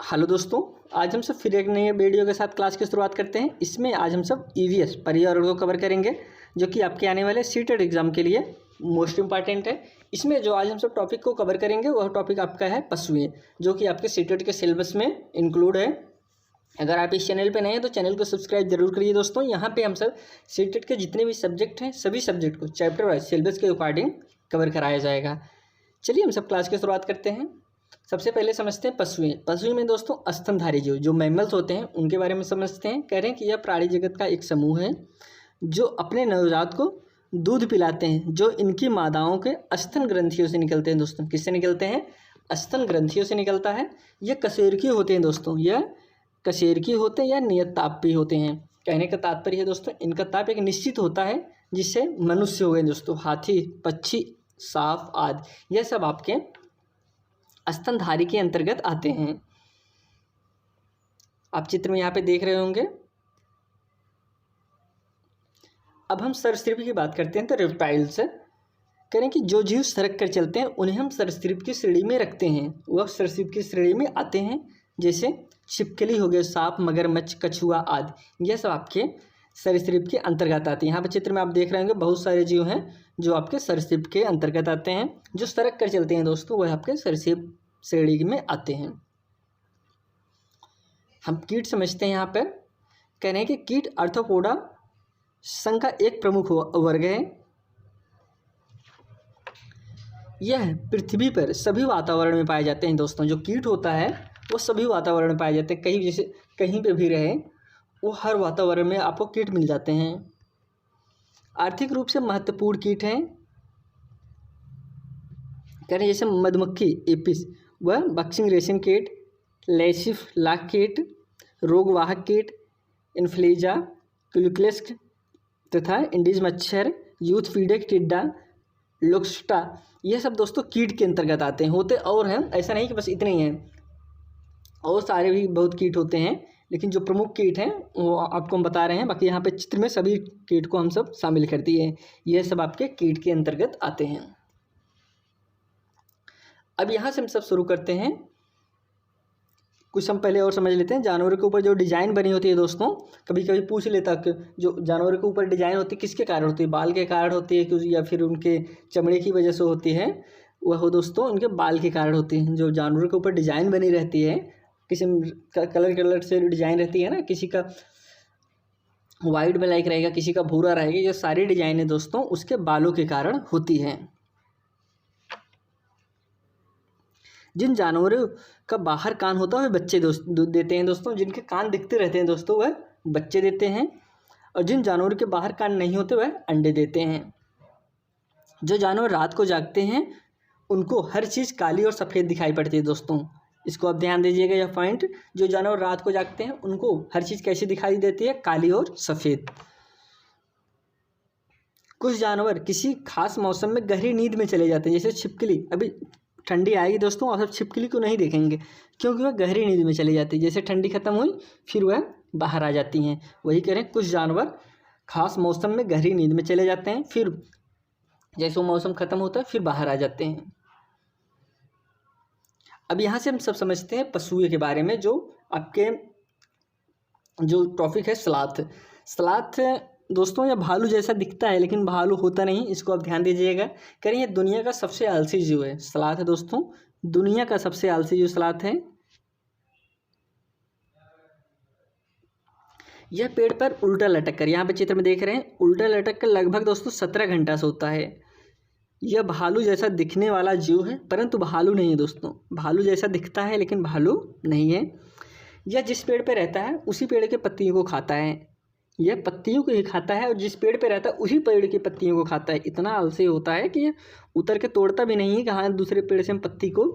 Hello दोस्तों, आज हम सब फिर एक नए वीडियो के साथ क्लास की शुरुआत करते हैं। इसमें आज हम सब ईवीएस पर्यावरण को कवर करेंगे, जो कि आपके आने वाले सीटेट एग्जाम के लिए मोस्ट इंपॉर्टेंट है। इसमें जो आज हम सब टॉपिक को कवर करेंगे वह टॉपिक आपका है पशुएं, जो कि आपके सीटेट के सिलेबस में इंक्लूड है। अगर आप इस चैनल पे नए हैं तो चैनल को सब्सक्राइब जरूर करिए दोस्तों। यहाँ पे हम सब सीटेट के जितने भी सब्जेक्ट हैं सभी सब्जेक्ट को चैप्टर वाइज सिलेबस के अकॉर्डिंग कवर कराया जाएगा। चलिए हम सब क्लास की शुरुआत करते हैं। सबसे पहले समझते हैं पशुएं। पशुएं में दोस्तों स्तनधारी जीव जो मैमल्स होते हैं उनके बारे में समझते हैं। कह रहे हैं कि यह प्राणी जगत का एक समूह है जो अपने नवजात को दूध पिलाते हैं, जो इनकी मादाओं के स्तन ग्रंथियों से निकलते हैं। दोस्तों किससे निकलते हैं? स्तन ग्रंथियों से निकलता है। ये कशेरुकी होते हैं दोस्तों, यह कशेरुकी होते हैं या नियततापी होते हैं। कहने का तात्पर्य है दोस्तों, इनका ताप एक निश्चित होता है, जिससे मनुष्य हो गए दोस्तों, हाथी, पक्षी, सांप आदि, यह सब आपके स्तनधारी के अंतर्गत आते हैं। आप चित्र में यहाँ पे देख रहे होंगे। अब हम सरीसृप की बात करते हैं तो रेप्टाइल्स करें कि जो जीव सरक कर चलते हैं उन्हें हम सरीसृप की श्रेणी में रखते हैं। वह सरीसृप की श्रेणी में आते हैं, जैसे छिपकली हो गए, सांप, मगरमच्छ, कछुआ आदि, यह सब आपके सरीसृप के अंतर्गत आते हैं। यहाँ पर चित्र में आप देख रहे होंगे बहुत सारे जीव हैं जो आपके सरीसृप के अंतर्गत आते हैं। जो सरक कर चलते हैं दोस्तों वह आपके सरीसृप श्रेणी में आते हैं। हम कीट समझते हैं। यहाँ पर कह रहे हैं कि कीट आर्थ्रोपोडा संघ का एक प्रमुख वर्ग है। यह पृथ्वी पर सभी वातावरण में पाए जाते हैं। दोस्तों जो कीट होता है वो सभी वातावरण में पाए जाते हैं। कहीं जैसे कहीं पे भी रहे वो हर वातावरण में आपको कीट मिल जाते हैं। आर्थिक रूप से महत्वपूर्ण कीट हैं। कह रहे हैं जैसे मधुमक्खी एपिस, वह बक्सिंग रेशम कीट, लेसिफ लाख कीट, रोगवाहक कीट, इन्फ्लुएंजा, क्यूलिक्लेस तथा इंडीज मच्छर, यूथ फीडर टिड्डा, लोक्स्टा, ये सब दोस्तों कीट के अंतर्गत आते हैं। होते और हैं, ऐसा नहीं कि बस इतने ही हैं, और सारे भी बहुत कीट होते हैं, लेकिन जो प्रमुख कीट हैं वो आपको हम बता रहे हैं। बाकी यहाँ पे चित्र में सभी कीट को हम सब शामिल कर दिए हैं। यह सब आपके कीट के अंतर्गत आते हैं। अब यहाँ से हम सब शुरू करते हैं। कुछ हम पहले और समझ लेते हैं। जानवरों के ऊपर जो डिज़ाइन बनी होती है दोस्तों, कभी कभी पूछ लेता कि जो जानवरों के ऊपर डिज़ाइन होती है किसके कारण होती है? बाल के कारण होती है या फिर उनके चमड़े की वजह से होती है? वह दोस्तों उनके बाल के कारण होती है। जो जानवरों के ऊपर डिज़ाइन बनी रहती है, किसी का कलर से डिज़ाइन रहती है ना, किसी का वाइट ब्लैक रहेगा, किसी का भूरा रहेगा, ये सारी डिज़ाइनें दोस्तों उसके बालों के कारण होती हैं। जिन जानवरों का बाहर कान होता है वह बच्चे दूध देते हैं। दोस्तों जिनके कान दिखते रहते हैं दोस्तों वह बच्चे देते हैं, और जिन जानवरों के बाहर कान नहीं होते वह अंडे देते हैं। जो जानवर रात को जागते हैं उनको हर चीज़ काली और सफ़ेद दिखाई पड़ती है। दोस्तों इसको आप ध्यान दीजिएगा, यह पॉइंट। जो जानवर रात को जागते हैं उनको हर चीज़ कैसी दिखाई देती है? काली और सफ़ेद। कुछ जानवर किसी खास मौसम में गहरी नींद में चले जाते हैं, जैसे छिपकली। अभी ठंडी आएगी दोस्तों, आप सब छिपकली को नहीं देखेंगे क्योंकि वह गहरी नींद में चली जाती है। जैसे ठंडी खत्म हुई फिर वह बाहर आ जाती हैं। वही कह रहे हैं कुछ जानवर खास मौसम में गहरी नींद में चले जाते हैं, फिर जैसे वो मौसम खत्म होता है फिर बाहर आ जाते हैं। अब यहाँ से हम सब समझते हैं पशुओं के बारे में। जो आपके जो टॉपिक है स्लॉथ। स्लॉथ दोस्तों यह भालू जैसा दिखता है लेकिन भालू होता नहीं, इसको आप ध्यान दीजिएगा। करें ये दुनिया का सबसे आलसी जीव है। स्लॉथ है दोस्तों दुनिया का सबसे आलसी जीव स्लॉथ है। यह पेड़ पर उल्टा लटक कर, यहाँ पे चित्र में देख रहे हैं, उल्टा लटक कर लगभग दोस्तों 17 घंटा सोता है। यह भालू जैसा दिखने वाला जीव है परंतु भालू नहीं है दोस्तों। भालू जैसा दिखता है लेकिन भालू नहीं है। यह जिस पेड़ पर रहता है उसी पेड़ के पत्तियों को खाता है। यह पत्तियों को ही खाता है और जिस पेड़ पे रहता है उसी पेड़ की पत्तियों को खाता है। इतना आलसी होता है कि ये उतर के तोड़ता भी नहीं है कि हाँ दूसरे पेड़ से हम पत्ती को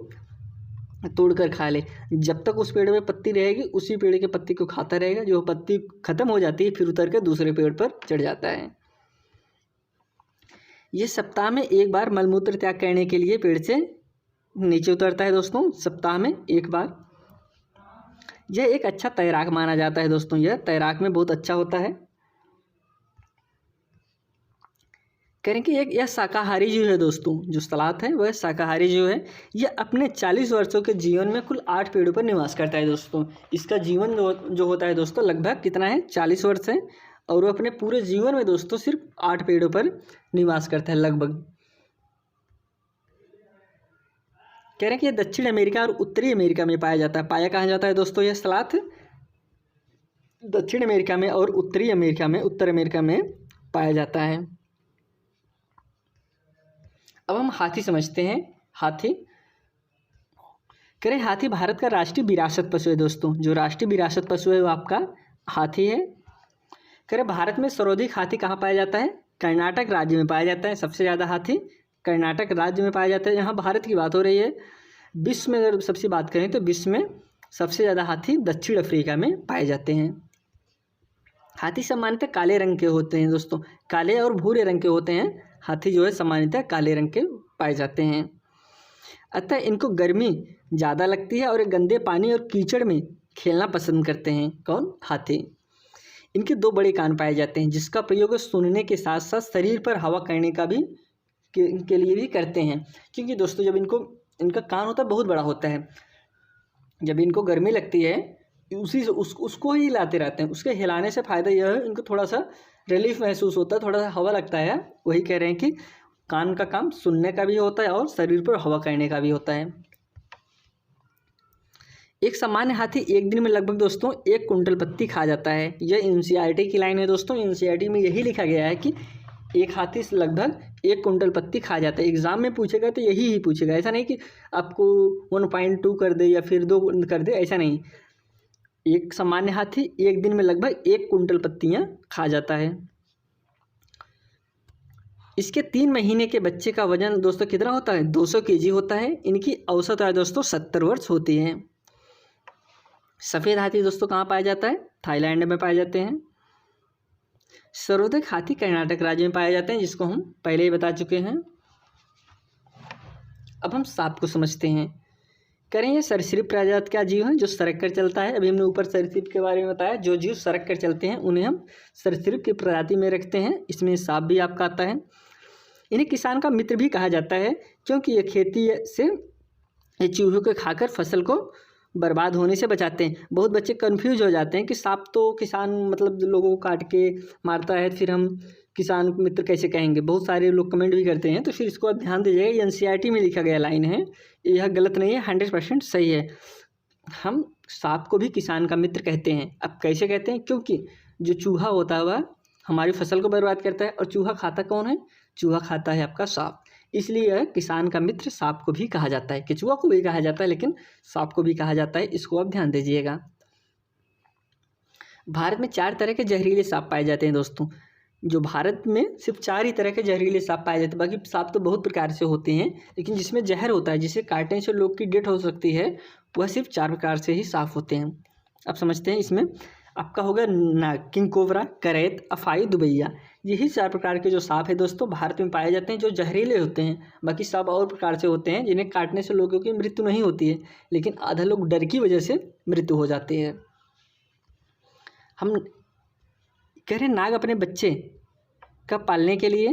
तोड़ कर खा ले। जब तक उस पेड़ में पत्ती रहेगी उसी पेड़ की पत्ती को खाता रहेगा। जो पत्ती खत्म हो जाती है फिर उतर के दूसरे पेड़ पर चढ़ जाता है। ये सप्ताह में एक बार मलमूत्र त्याग करने के लिए पेड़ से नीचे उतरता है दोस्तों, सप्ताह में एक बार। यह एक अच्छा तैराक माना जाता है दोस्तों, यह तैराक में बहुत अच्छा होता है। कह रहे हैं कि एक यह शाकाहारी जीव है दोस्तों, जो सलाथ है वह शाकाहारी जीव है। यह अपने 40 वर्षों के जीवन में कुल 8 पेड़ों पर निवास करता है दोस्तों। इसका जीवन जो होता है दोस्तों लगभग कितना है, 40 वर्ष है, और वो अपने पूरे जीवन में दोस्तों सिर्फ 8 पेड़ों पर निवास करता है लगभग। कह रहे हैं कि यह दक्षिण अमेरिका और उत्तरी अमेरिका में पाया जाता है। पाया कहाँ जाता है दोस्तों यह सलाथ? दक्षिण अमेरिका में और उत्तरी अमेरिका में, उत्तर अमेरिका में पाया जाता है। अब हम हाथी समझते हैं। हाथी करें, हाथी भारत का राष्ट्रीय विरासत पशु है दोस्तों। जो राष्ट्रीय विरासत पशु है वो आपका हाथी है। करें, भारत में सर्वाधिक हाथी कहाँ पाया जाता है? कर्नाटक राज्य में पाया जाता है। सबसे ज़्यादा हाथी कर्नाटक राज्य में पाया जाता है। यहाँ भारत की बात हो रही है। विश्व में अगर सबसे बात करें तो विश्व में सबसे ज़्यादा हाथी दक्षिण अफ्रीका में पाए जाते हैं। हाथी सामान्यतः काले रंग के होते हैं दोस्तों, काले और भूरे रंग के होते हैं। हाथी जो है सामान्यतः काले रंग के पाए जाते हैं। अतः इनको गर्मी ज़्यादा लगती है और ये गंदे पानी और कीचड़ में खेलना पसंद करते हैं। कौन? हाथी। इनके 2 बड़े कान पाए जाते हैं, जिसका प्रयोग सुनने के साथ साथ शरीर पर हवा करने का भी के लिए भी करते हैं। क्योंकि दोस्तों जब इनका कान होता है बहुत बड़ा होता है, जब इनको गर्मी लगती है उसको ही हिलाते रहते हैं। उसके हिलाने से फ़ायदा यह है इनको थोड़ा सा रिलीफ महसूस होता है, थोड़ा सा हवा लगता है। वही कह रहे हैं कि कान का काम सुनने का भी होता है और शरीर पर हवा करने का भी होता है। एक सामान्य हाथी एक दिन में लगभग दोस्तों 1 कुंटल पत्ती खा जाता है। यह एनसीईआरटी की लाइन है दोस्तों। एनसीईआरटी में यही लिखा गया है कि एक हाथी से लगभग 1 कुंटल पत्ती खा जाता है। एग्जाम में पूछेगा तो यही पूछेगा, ऐसा नहीं कि आपको 1.2 कर दे या फिर 2 कर दे, ऐसा नहीं। एक सामान्य हाथी एक दिन में लगभग 1 कुंटल पत्तियां खा जाता है। इसके 3 महीने के बच्चे का वजन दोस्तों कितना होता है? 200 केजी होता है। इनकी औसत आयु दोस्तों 70 वर्ष होती है। सफ़ेद हाथी दोस्तों कहाँ पाया जाता है? थाईलैंड में पाए जाते हैं। सर्वाधिक हाथी कर्नाटक राज्य में पाए जाते हैं, जिसको हम पहले ही बता चुके हैं। अब हम सांप को समझते हैं। करें, ये सरीसृप प्रजाति का जीव है जो सरक कर चलता है। अभी हमने ऊपर सरीसृप के बारे में बताया। जो जीव सरक कर चलते हैं उन्हें हम सरीसृप की प्रजाति में रखते हैं। इसमें सांप भी आपका आता है। इन्हें किसान का मित्र भी कहा जाता है, क्योंकि ये खेती से ये चूहों को खाकर फसल को बर्बाद होने से बचाते हैं। बहुत बच्चे कंफ्यूज हो जाते हैं कि सांप तो किसान मतलब लोगों को काट के मारता है, फिर हम किसान मित्र कैसे कहेंगे। बहुत सारे लोग कमेंट भी करते हैं, तो फिर इसको आप ध्यान दीजिएगा। ये एनसीईआरटी में लिखा गया लाइन है, यह गलत नहीं है, 100% सही है। हम सांप को भी किसान का मित्र कहते हैं। अब कैसे कहते हैं? क्योंकि जो चूहा होता है वह हमारी फसल को बर्बाद करता है, और चूहा खाता कौन है? चूहा खाता है आपका सांप। इसलिए किसान का मित्र सांप को भी कहा जाता है। केचुआ को भी कहा जाता है, लेकिन सांप को भी कहा जाता है। इसको आप ध्यान दीजिएगा। भारत में 4 तरह के जहरीले सांप पाए जाते हैं दोस्तों। जो भारत में सिर्फ 4 ही तरह के जहरीले सांप पाए जाते हैं। बाकी सांप तो बहुत प्रकार से होते हैं, लेकिन जिसमें जहर होता है, जिसे काटने से लोग की डेथ हो सकती है, वह सिर्फ 4 प्रकार से ही सांप होते हैं। अब समझते हैं। इसमें आपका होगा नाग, किंग कोबरा, करैत, अफाई, दुबैया। यही 4 प्रकार के जो सांप है दोस्तों भारत में पाए जाते हैं, जो जहरीले होते हैं। बाकी सांप और प्रकार से होते हैं जिन्हें काटने से लोगों की मृत्यु नहीं होती है, लेकिन आधा लोग डर की वजह से मृत्यु हो जाती है। हम कह रहे हैं नाग अपने बच्चे का पालने के लिए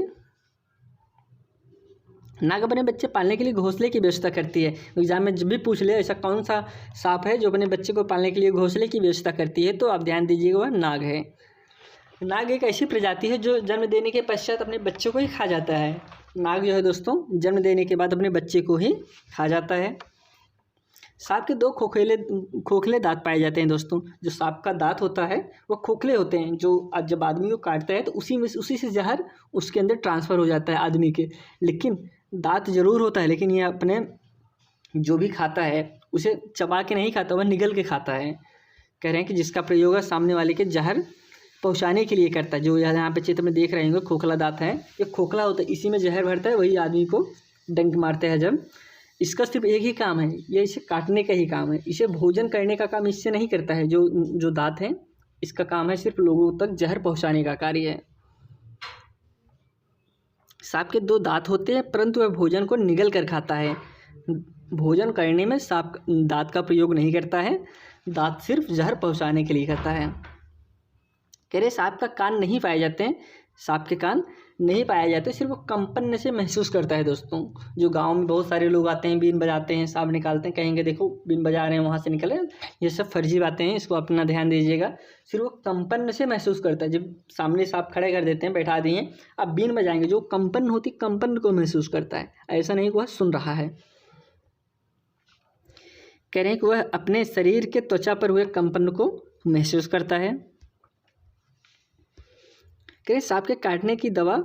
घोंसले की व्यवस्था करती है। एग्जाम में जब भी पूछ ले ऐसा कौन सा सांप है जो अपने बच्चे को पालने के लिए घोंसले की व्यवस्था करती है, तो आप ध्यान दीजिएगा वह नाग है। नाग एक ऐसी प्रजाति है जो जन्म देने के पश्चात अपने बच्चे को ही खा जाता है। नाग जो है दोस्तों जन्म देने के बाद अपने बच्चे को ही खा जाता है। सांप के 2 खोखले दांत पाए जाते हैं दोस्तों। जो सांप का दांत होता है वो खोखले होते हैं, जो जब आदमी को काटता है तो उसी से जहर उसके अंदर ट्रांसफ़र हो जाता है आदमी के। लेकिन दांत जरूर होता है, लेकिन ये अपने जो भी खाता है उसे चबा के नहीं खाता, वह निगल के खाता है। कह रहे हैं कि जिसका प्रयोग है सामने वाले के जहर पहुंचाने के लिए करता है। जो यहाँ पे चित्र में देख रहे होंगे खोखला दांत है, ये खोखला होता है, इसी में जहर भरता है, वही आदमी को डंक मारते हैं जब। इसका सिर्फ एक ही काम है, ये इसे काटने का ही काम है। इसे भोजन करने का काम इससे नहीं करता है। जो दांत है इसका काम है सिर्फ लोगों तक जहर पहुँचाने का कार्य है। सांप के 2 दांत होते हैं, परंतु वह भोजन को निगल कर खाता है। भोजन करने में सांप दांत का प्रयोग नहीं करता है, दांत सिर्फ जहर पहुंचाने के लिए करता है। कह रहे सांप का कान नहीं पाए जाते हैं। सांप के कान नहीं पाए जाते, सिर्फ वो कंपन से महसूस करता है दोस्तों। जो गांव में बहुत सारे लोग आते हैं, बीन बजाते हैं, सांप निकालते हैं, कहेंगे देखो बीन बजा रहे हैं वहाँ से निकले, ये सब फर्जी बातें हैं, इसको अपना ध्यान दीजिएगा। सिर्फ वो कंपन से महसूस करता है। जब सामने सांप खड़े कर देते हैं, बैठा दिए, अब बीन बजाएंगे, जो कंपन होती कंपन को महसूस करता है, ऐसा नहीं वह सुन रहा है। कह रहे हैं कि वह अपने शरीर के त्वचा पर हुए कंपन को महसूस करता है। कह रहे सांप के काटने की दवा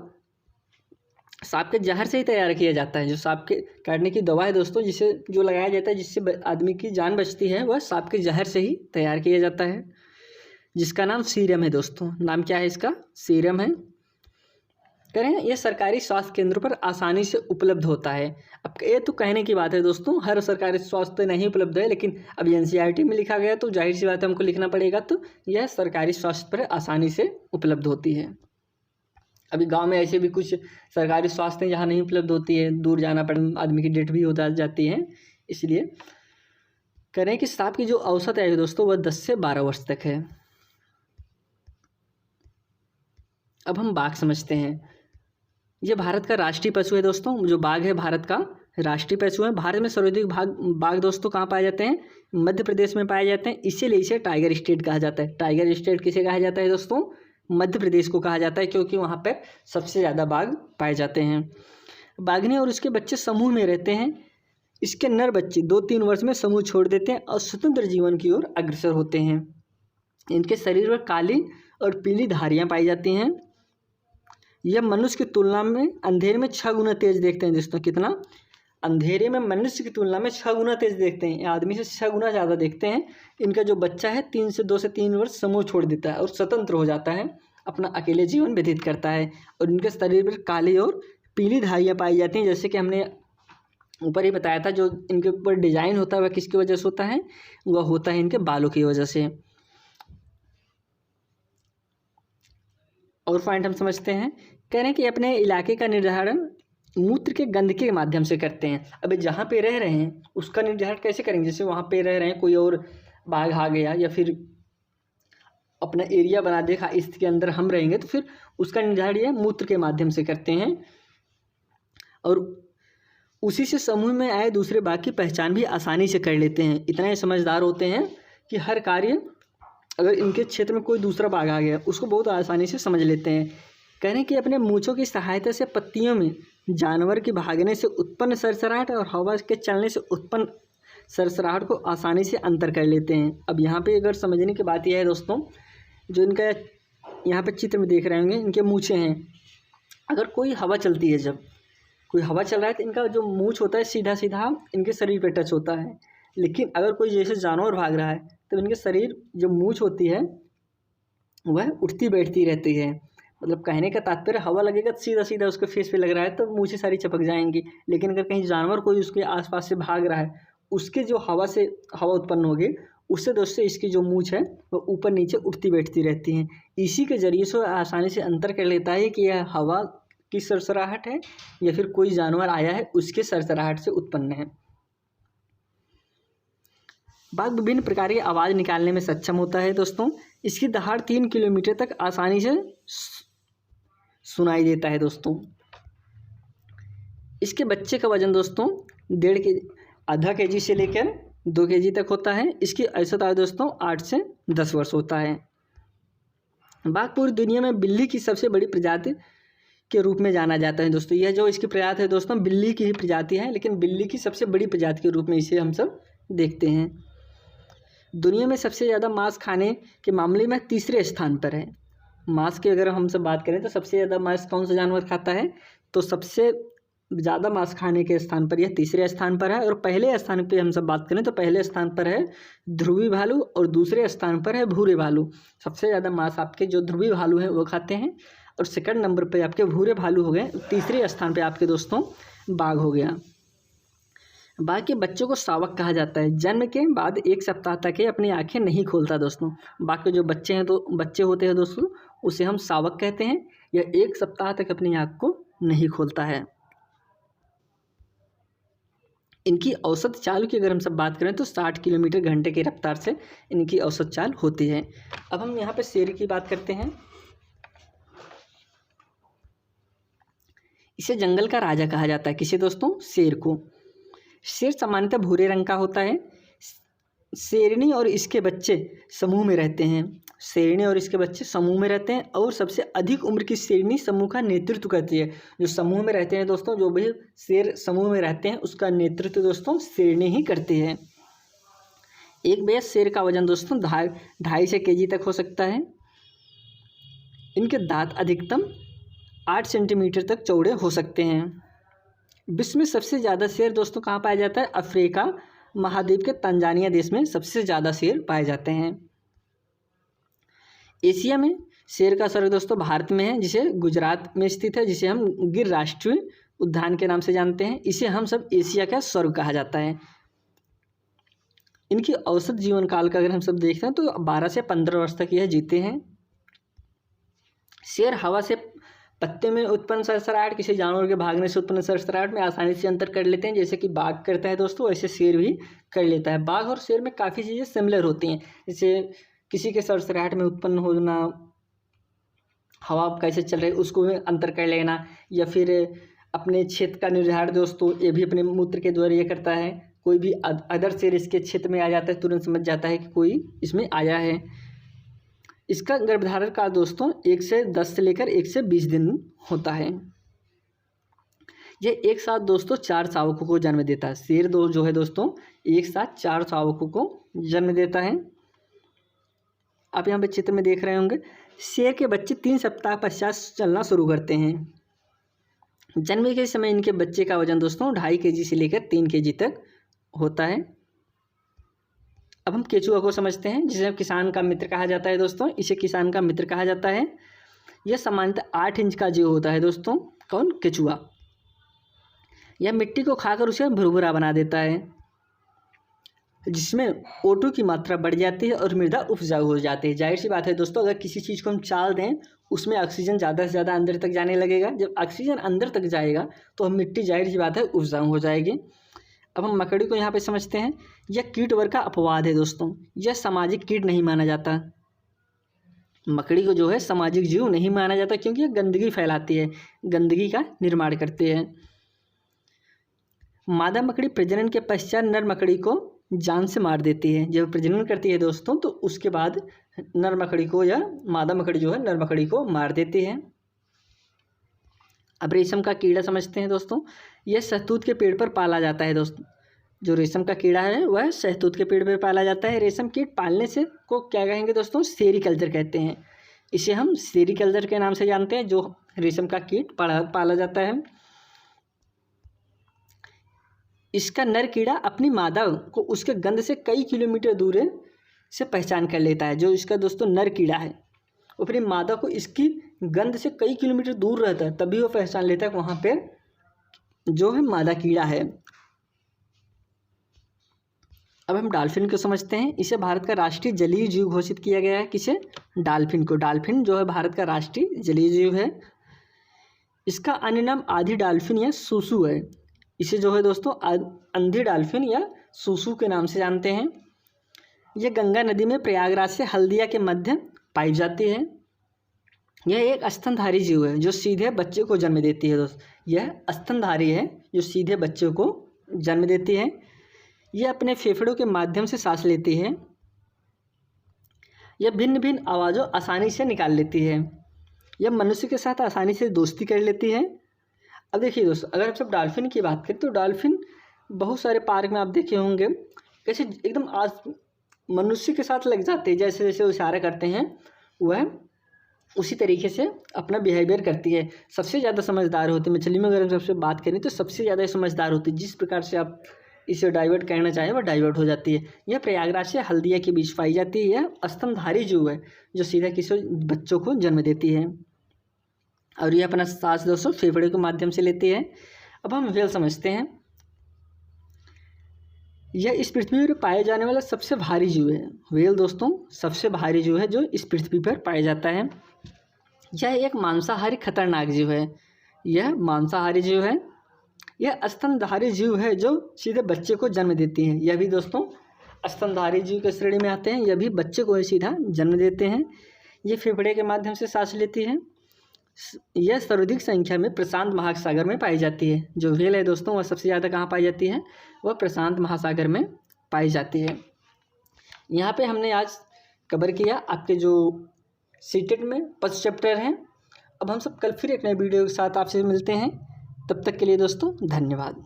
सांप के जहर से ही तैयार किया जाता है। जो सांप के काटने की दवा है दोस्तों, जिसे जो लगाया जाता है जिससे आदमी की जान बचती है, वह सांप के जहर से ही तैयार किया जाता है, जिसका नाम सीरम है दोस्तों। नाम क्या है इसका? सीरम है। कह रहे हैं ये सरकारी स्वास्थ्य केंद्रों पर आसानी से उपलब्ध होता है। अब ये तो कहने की बात है दोस्तों, हर सरकारी स्वास्थ्य नहीं उपलब्ध है, लेकिन अब NCERT में लिखा गया तो जाहिर सी बात है हमको लिखना पड़ेगा। तो यह सरकारी स्वास्थ्य पर आसानी से उपलब्ध होती है। अभी गांव में ऐसे भी कुछ सरकारी स्वास्थ्य जहाँ नहीं उपलब्ध होती है, दूर जाना पड़, आदमी की डेथ भी हो जाती है। इसलिए कह रहे हैं कि सांप की जो औसत आयु दोस्तों वह 10 से 12 वर्ष तक है। अब हम बाघ समझते हैं। ये भारत का राष्ट्रीय पशु है दोस्तों। जो बाघ है भारत का राष्ट्रीय पशु है। भारत में सर्वाधिक बाघ दोस्तों कहाँ पाए जाते हैं? मध्य प्रदेश में पाए जाते हैं। इसीलिए इसे टाइगर स्टेट कहा जाता है। टाइगर स्टेट किसे कहा जाता है दोस्तों? मध्य प्रदेश को कहा जाता है, क्योंकि वहाँ पर सबसे ज़्यादा बाघ पाए जाते हैं। बाघनी और उसके बच्चे समूह में रहते हैं। इसके नर बच्चे 2-3 वर्ष में समूह छोड़ देते हैं और स्वतंत्र जीवन की ओर अग्रसर होते हैं। इनके शरीर पर काली और पीली धारियाँ पाई जाती हैं। यह मनुष्य की तुलना में अंधेरे में 6 गुना तेज देखते हैं दोस्तों। कितना? अंधेरे में मनुष्य की तुलना में 6 गुना तेज देखते हैं। आदमी से 6 गुना ज़्यादा देखते हैं। इनका जो बच्चा है 2 से 3 वर्ष समूह छोड़ देता है और स्वतंत्र हो जाता है, अपना अकेले जीवन व्यतीत करता है। और इनके शरीर पर काली और पीली धारियाँ पाई जाती हैं। जैसे कि हमने ऊपर ही बताया था, जो इनके ऊपर डिजाइन होता है वह किसकी वजह से होता है? वह होता है इनके बालों की वजह से। और पॉइंट हम समझते हैं। कह रहे हैं कि अपने इलाके का निर्धारण मूत्र के गंध के माध्यम से करते हैं। अभी जहाँ पे रह रहे हैं उसका निर्धारण कैसे करेंगे? जैसे वहाँ पे रह रहे हैं, कोई और बाघ आ गया या फिर अपना एरिया बना देखा, इसके अंदर हम रहेंगे, तो फिर उसका निर्धारण ये मूत्र के माध्यम से करते हैं। और उसी से समूह में आए दूसरे बाघ की पहचान भी आसानी से कर लेते हैं। इतने समझदार होते हैं कि हर कार्य, अगर इनके क्षेत्र में कोई दूसरा बाघ आ गया उसको बहुत आसानी से समझ लेते हैं। कह रहे हैं कि अपने मूंछों की सहायता से पत्तियों में जानवर के भागने से उत्पन्न सरसराहट और हवा के चलने से उत्पन्न सरसराहट को आसानी से अंतर कर लेते हैं। अब यहाँ पे अगर समझने की बात यह है दोस्तों, जो इनका यहाँ पे चित्र में देख रहे होंगे, इनके मूंछें हैं। अगर कोई हवा चलती है, जब कोई हवा चल रहा है तो इनका जो मूंछ होता है सीधा सीधा इनके शरीर पर टच होता है। लेकिन अगर कोई जैसे जानवर भाग रहा है तो इनके शरीर जो मूंछ होती है वह उठती बैठती रहती है। मतलब कहने का तात्पर्य, हवा लगेगा तो सीधा सीधा उसके फेस पे लग रहा है तो मूंछें सारी चपक जाएंगी। लेकिन अगर कहीं जानवर कोई उसके आसपास से भाग रहा है, उसके जो हवा से हवा उत्पन्न होगी, उससे दोस्तों इसकी जो मूंछ है वो ऊपर नीचे उठती बैठती रहती हैं। इसी के जरिए से आसानी से अंतर कर लेता है कि यह हवा की सरसराहट है या फिर कोई जानवर आया है उसके सरसराहट से उत्पन्न है। बाघ विभिन्न प्रकार की आवाज़ निकालने में सक्षम होता है दोस्तों। इसकी दहाड़ 3 किलोमीटर तक आसानी से सुनाई देता है दोस्तों। इसके बच्चे का वजन दोस्तों 1.5 kg से लेकर 2 kg तक होता है। इसकी औसत आयु दोस्तों 8 से 10 वर्ष होता है। बाघ पूरी दुनिया में बिल्ली की सबसे बड़ी प्रजाति के रूप में जाना जाता है दोस्तों। यह जो इसकी प्रजाति है दोस्तों, बिल्ली की ही प्रजाति है, लेकिन बिल्ली की सबसे बड़ी प्रजाति के रूप में इसे हम सब देखते हैं। दुनिया में सबसे ज़्यादा मांस खाने के मामले में तीसरे स्थान पर है। मांस की अगर हम सब बात करें तो सबसे ज़्यादा मांस कौन सा जानवर खाता है? तो सबसे ज़्यादा मांस खाने के स्थान पर यह तीसरे स्थान पर है। और पहले स्थान पे हम सब बात करें तो पहले स्थान पर है ध्रुवी भालू और दूसरे स्थान पर है भूरे भालू। सबसे ज़्यादा मांस आपके जो ध्रुवी भालू हैं वो खाते हैं, और सेकंड नंबर पे आपके भूरे भालू हो गए। तीसरे स्थान पे आपके दोस्तों बाघ हो गया। बाघ के बच्चों को शावक कहा जाता है। जन्म के बाद 1 सप्ताह तक ये अपनी आंखें नहीं खोलता दोस्तों। बाघ के जो बच्चे हैं तो बच्चे होते हैं दोस्तों, उसे हम शावक कहते हैं। यह 1 सप्ताह तक अपनी आँख को नहीं खोलता है। इनकी औसत चाल की अगर हम सब बात करें तो 60 किलोमीटर घंटे की रफ्तार से इनकी औसत चाल होती है। अब हम यहाँ पे शेर की बात करते हैं। इसे जंगल का राजा कहा जाता है। किसे दोस्तों? शेर को। शेर सामान्यतः भूरे रंग का होता है। शेरनी और इसके बच्चे समूह में रहते हैं। शेरनी और इसके बच्चे समूह में रहते हैं और सबसे अधिक उम्र की शेरनी समूह का नेतृत्व करती है। जो समूह में रहते हैं दोस्तों, जो भी शेर समूह में रहते हैं उसका नेतृत्व दोस्तों शेरनी ही करती है। एक वयस्क शेर का वजन दोस्तों 2.5 kg तक हो सकता है। इनके दांत अधिकतम 8 सेंटीमीटर तक चौड़े हो सकते हैं। विश्व में सबसे ज़्यादा शेर दोस्तों कहाँ पाया जाता है? अफ्रीका महाद्वीप के तंजानिया देश में सबसे ज़्यादा शेर पाए जाते हैं। एशिया में शेर का स्वर्ग दोस्तों भारत में है, जिसे गुजरात में स्थित है, जिसे हम गिर राष्ट्रीय उद्यान के नाम से जानते हैं। इसे हम सब एशिया का स्वर्ग कहा जाता है। इनकी औसत जीवन काल का अगर हम सब देखते हैं तो 12 से 15 वर्ष तक यह जीते हैं। शेर हवा से पत्ते में उत्पन्न सरसराहट, किसी जानवर के भागने से उत्पन्न सरसराहट में आसानी से अंतर कर लेते हैं। जैसे कि बाघ करता है दोस्तों, वैसे शेर भी कर लेता है। बाघ और शेर में काफ़ी चीज़ें सिमिलर होती हैं, जैसे किसी के सरसराहट में उत्पन्न होना, हवा कैसे चल रही है उसको भी अंतर कर लेना, या फिर अपने क्षेत्र का निर्धारण दोस्तों ये भी अपने मूत्र के द्वारा ये करता है। कोई भी अदर शेर इसके क्षेत्र में आ जाता है, तुरंत समझ जाता है कि कोई इसमें आया है। इसका गर्भधारण काल दोस्तों 1 से 10 से लेकर 1 से 20 दिन होता है। यह एक साथ दोस्तों 4 शावकों को जन्म देता है। शेर जो है दोस्तों एक साथ 4 शावकों को जन्म देता है। आप यहाँ पे चित्र में देख रहे होंगे। शेर के बच्चे 3 सप्ताह पश्चात चलना शुरू करते हैं। जन्म के समय इनके बच्चे का वजन दोस्तों 2.5 kg से लेकर 3 kg तक होता है। अब हम केचुआ को समझते हैं, जिसे किसान का मित्र कहा जाता है दोस्तों। इसे किसान का मित्र कहा जाता है। यह सामान्यतः 8 इंच का जीव होता है दोस्तों। कौन? केचुआ। यह मिट्टी को खाकर उसे भुरभुरा बना देता है, जिसमें O2 की मात्रा बढ़ जाती है और मृदा उपजाऊ हो जाती है। जाहिर सी बात है दोस्तों, अगर किसी चीज़ को हम चाल दें उसमें ऑक्सीजन ज़्यादा से ज़्यादा अंदर तक जाने लगेगा। जब ऑक्सीजन अंदर तक जाएगा तो हम मिट्टी जाहिर सी बात है उपजाऊ हो जाएगी। अब हम मकड़ी को यहाँ पे समझते हैं। यह कीट वर्ग का अपवाद है दोस्तों। यह सामाजिक कीट नहीं माना जाता। मकड़ी को जो है सामाजिक जीव नहीं माना जाता, क्योंकि यह गंदगी फैलाती है, गंदगी का निर्माण करती है। मादा मकड़ी प्रजनन के पश्चात नर मकड़ी को जान से मार देती है। जब प्रजनन करती है दोस्तों तो उसके बाद नर मकड़ी को या मादा मकड़ी जो है नर मकड़ी को मार देती है। अब रेशम का कीड़ा समझते हैं दोस्तों। यह शहतूत के पेड़ पर पाला जाता है दोस्तों। जो रेशम का कीड़ा है वह शहतूत के पेड़ पर पाला जाता है। रेशम कीट पालने से को क्या कहेंगे दोस्तों? सेरीकल्चर कहते हैं। इसे हम सेरीकल्चर के नाम से जानते हैं, जो रेशम का कीट पाला जाता है। इसका नर कीड़ा अपनी मादा को उसके गंध से कई किलोमीटर दूर से पहचान कर लेता है। जो इसका दोस्तों नर कीड़ा है वो अपनी मादा को इसकी गंध से कई किलोमीटर दूर रहता है, तभी वो पहचान लेता है कि वहाँ पे जो है मादा कीड़ा है। अब हम डॉल्फिन को समझते हैं। इसे भारत का राष्ट्रीय जलीय जीव घोषित किया गया है। किसे? डॉल्फिन को। डॉल्फिन जो है भारत का राष्ट्रीय जलीय जीव है। इसका अन्य नाम आधी डॉल्फिन या सूसू है। इसे जो है दोस्तों अंधी डॉल्फिन या सूसू के नाम से जानते हैं। यह गंगा नदी में प्रयागराज से हल्दिया के मध्य पाई जाती है। यह एक स्तनधारी जीव है जो सीधे बच्चे को जन्म देती है दोस्त। यह स्तनधारी है जो सीधे बच्चे को जन्म देती है। यह अपने फेफड़ों के माध्यम से सांस लेती है। यह भिन्न भिन्न आवाज़ों आसानी से निकाल लेती है। यह मनुष्य के साथ आसानी से दोस्ती कर लेती है। अब देखिए दोस्तों, अगर हम सब डॉल्फिन की बात करें तो डॉल्फिन बहुत सारे पार्क में आप देखे होंगे कैसे एकदम आज मनुष्य के साथ लग जाते हैं। जैसे जैसे वो इशारा करते हैं वह उसी तरीके से अपना बिहेवियर करती है। सबसे ज़्यादा समझदार होती है मछली में। अगर हम सबसे बात करें तो सबसे ज़्यादा समझदार होती है। जिस प्रकार से आप इसे डाइवर्ट करना चाहें वह डाइवर्ट हो जाती है। यह प्रयागराज से हल्दिया के बीच पाई जाती है। यह स्तनधारी जीव है जो सीधा किसी बच्चों को जन्म देती है और यह अपना सांस दोस्तों फेफड़े के माध्यम से लेती है। अब हम व्हेल समझते हैं। यह इस पृथ्वी पर पाए जाने वाला सबसे भारी जीव है। व्हेल दोस्तों सबसे भारी जीव है जो इस पृथ्वी पर पाया जाता है। यह एक मांसाहारी खतरनाक जीव है। यह मांसाहारी जीव है। यह स्तनधारी जीव है जो सीधे बच्चे को जन्म देती है। यह भी दोस्तों स्तनधारी जीव के श्रेणी में आते हैं। यह भी बच्चे को ही सीधा जन्म देते हैं। ये फेफड़े के माध्यम से सांस लेती है। यह सर्वाधिक संख्या में प्रशांत महासागर में पाई जाती है। जो व्हेल है दोस्तों वह सबसे ज़्यादा कहाँ पाई जाती है, वह प्रशांत महासागर में पाई जाती है। यहाँ पे हमने आज कवर किया आपके जो सीटेट में फर्स्ट चैप्टर हैं। अब हम सब कल फिर एक नए वीडियो के साथ आपसे मिलते हैं। तब तक के लिए दोस्तों धन्यवाद।